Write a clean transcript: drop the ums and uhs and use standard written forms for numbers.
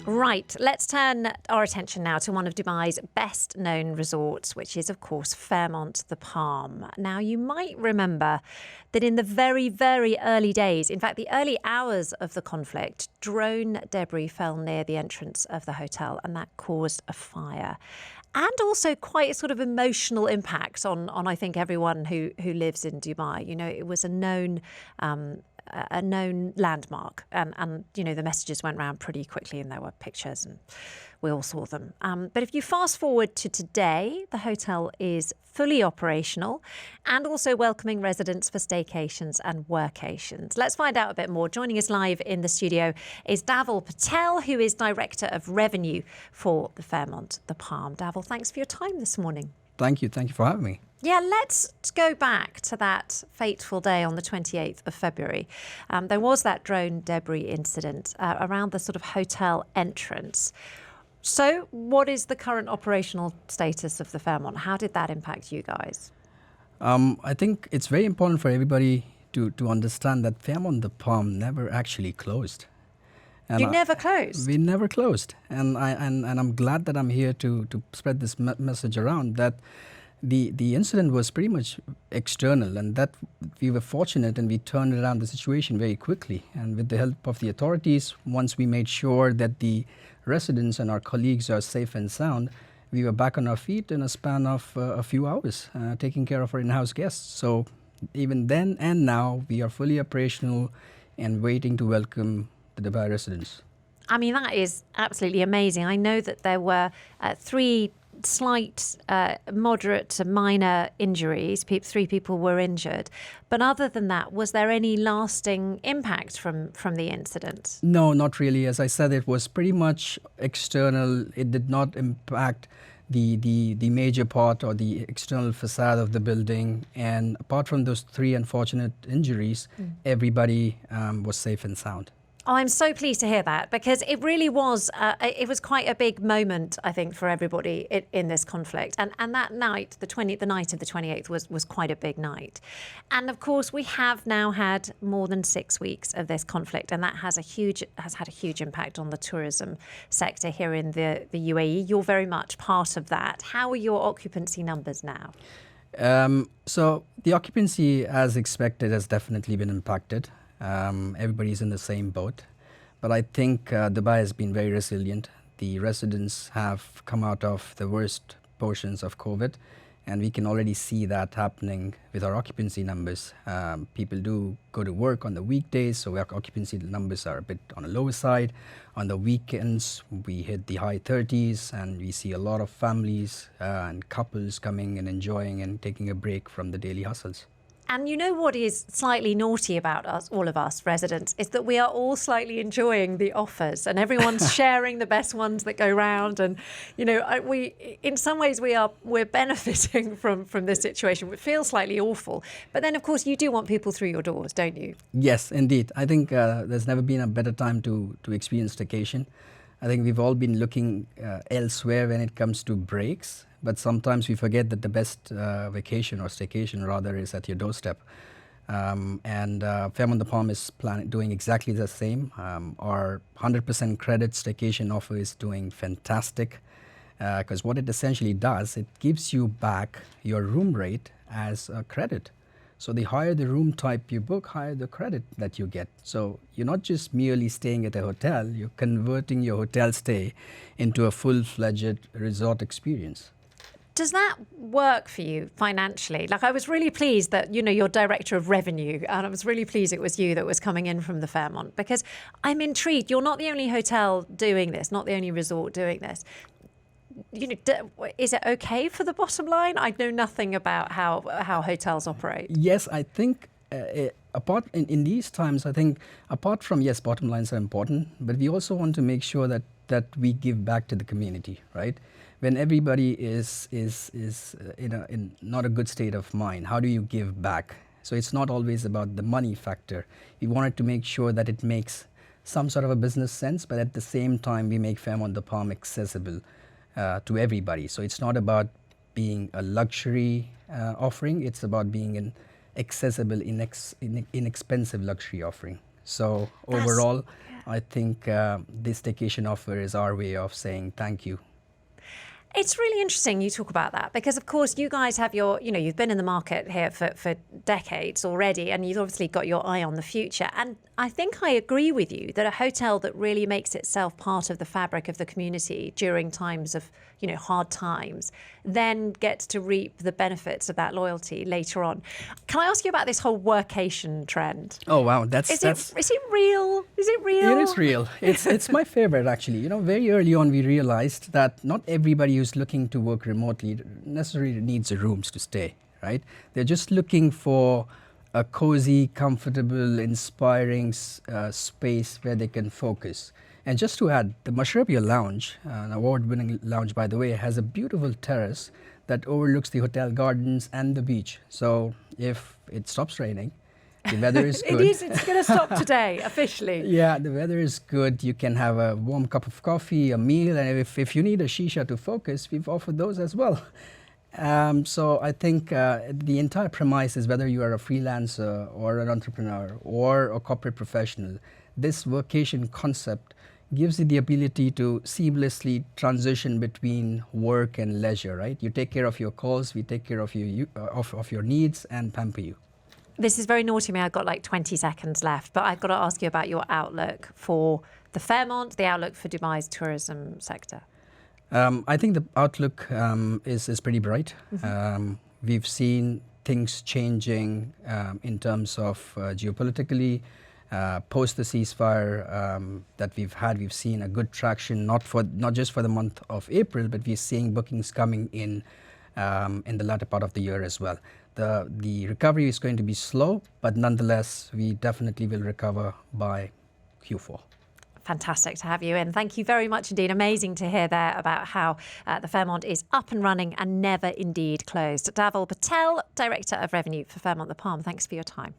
Right, let's turn our attention now to one of Dubai's best known resorts, which is, of course, Fairmont the Palm. Now, you might remember that in the very, very early days, in fact, the early hours of the conflict, drone debris fell near the entrance of the hotel and that caused a fire. And also quite a sort of emotional impact on I think, everyone who lives in Dubai. You know, it was a known landmark and the messages went around pretty quickly and there were pictures and we all saw them. But if you fast forward to today, the hotel is fully operational and also welcoming residents for staycations and workations. Let's find out a bit more. Joining us live in the studio is Dhaval Patel, who is Director of Revenue for the Fairmont the Palm. Dhaval, thanks for your time this morning. Thank you for having me. Yeah, let's go back to that fateful day on the 28th of February. There was that drone debris incident around the sort of hotel entrance. So what is the current operational status of the Fairmont? How did that impact you guys? I think it's very important for everybody to understand that Fairmont the Palm never actually closed. And You never closed? We never closed. And I'm glad that I'm here to spread this message around, that the incident was pretty much external, and that we were fortunate and we turned around the situation very quickly. And with the help of the authorities, once we made sure that the residents and our colleagues are safe and sound, we were back on our feet in a span of a few hours, taking care of our in-house guests. So even then and now, we are fully operational and waiting to welcome the Dubai residents. I mean, that is absolutely amazing. I know that there were 3 slight, moderate to minor injuries. 3 people were injured. But other than that, was there any lasting impact from the incident? No, not really. As I said, it was pretty much external. It did not impact the major part or the external facade of the building. And apart from those 3 unfortunate injuries, everybody was safe and sound. Oh, I'm so pleased to hear that, because it really was, it was quite a big moment, I think, for everybody in this conflict. And that night, the night of the 28th was quite a big night. And of course, we have now had more than 6 weeks of this conflict, and that has had a huge impact on the tourism sector here in the UAE. You're very much part of that. How are your occupancy numbers now? So the occupancy, as expected, has definitely been impacted. Everybody's in the same boat. But I think Dubai has been very resilient. The residents have come out of the worst portions of COVID, and we can already see that happening with our occupancy numbers. People do go to work on the weekdays, so our occupancy numbers are a bit on the lower side. On the weekends, we hit the high 30s, and we see a lot of families and couples coming and enjoying and taking a break from the daily hustles. And you know what is slightly naughty about us, all of us residents, is that we are all slightly enjoying the offers and everyone's sharing the best ones that go round. And, in some ways we're benefiting from this situation. It feels slightly awful. But then, of course, you do want people through your doors, don't you? Yes, indeed. I think there's never been a better time to experience staycation. I think we've all been looking elsewhere when it comes to breaks. But sometimes we forget that the best vacation or staycation, rather, is at your doorstep. Fairmont the Palm is doing exactly the same. Our 100% credit staycation offer is doing fantastic, because what it essentially does, it gives you back your room rate as a credit. So the higher the room type you book, higher the credit that you get. So you're not just merely staying at a hotel, you're converting your hotel stay into a full-fledged resort experience. Does that work for you financially? Like, I was really pleased that, you're Director of Revenue, and I was really pleased it was you that was coming in from the Fairmont, because I'm intrigued. You're not the only hotel doing this, not the only resort doing this. Is it okay for the bottom line? I know nothing about how hotels operate. Yes, I think in these times, I think apart from, yes, bottom lines are important, but we also want to make sure that we give back to the community, right? When everybody is in not a good state of mind, how do you give back? So it's not always about the money factor. We wanted to make sure that it makes some sort of a business sense, but at the same time, we make Fairmont the Palm accessible to everybody. So it's not about being a luxury offering. It's about being an accessible, inexpensive luxury offering. So overall, I think this staycation offer is our way of saying thank you. It's really interesting you talk about that because, of course, you guys have you've been in the market here for decades already, and you've obviously got your eye on the future. And I think I agree with you that a hotel that really makes itself part of the fabric of the community during times of, hard times, then gets to reap the benefits of that loyalty later on. Can I ask you about this whole workation trend? Oh, wow. Is it real? Is it real? It is real. It's my favorite, actually. Very early on, we realized that not everybody who's looking to work remotely necessarily needs rooms to stay, right? They're just looking for a cozy, comfortable, inspiring space where they can focus. And just to add, the Mashrabiya Lounge, an award-winning lounge, by the way, has a beautiful terrace that overlooks the hotel gardens and the beach. So if it stops raining, the weather is good. It's going to stop today, officially. Yeah, the weather is good. You can have a warm cup of coffee, a meal, and if you need a shisha to focus, we've offered those as well. So I think the entire premise is whether you are a freelancer or an entrepreneur or a corporate professional, this workation concept gives you the ability to seamlessly transition between work and leisure, right? You take care of your calls, we take care of of your needs and pamper you. This is very naughty of me. I've got like 20 seconds left, but I've got to ask you about your outlook for the Fairmont, the outlook for Dubai's tourism sector. I think the outlook is pretty bright. Mm-hmm. We've seen things changing in terms of geopolitically. Post the ceasefire that we've seen a good traction, not just for the month of April, but we're seeing bookings coming in the latter part of the year as well. The recovery is going to be slow, but nonetheless, we definitely will recover by Q4. Fantastic to have you in. Thank you very much indeed. Amazing to hear there about how the Fairmont is up and running and never indeed closed. Dhaval Patel, Director of Revenue for Fairmont The Palm, thanks for your time.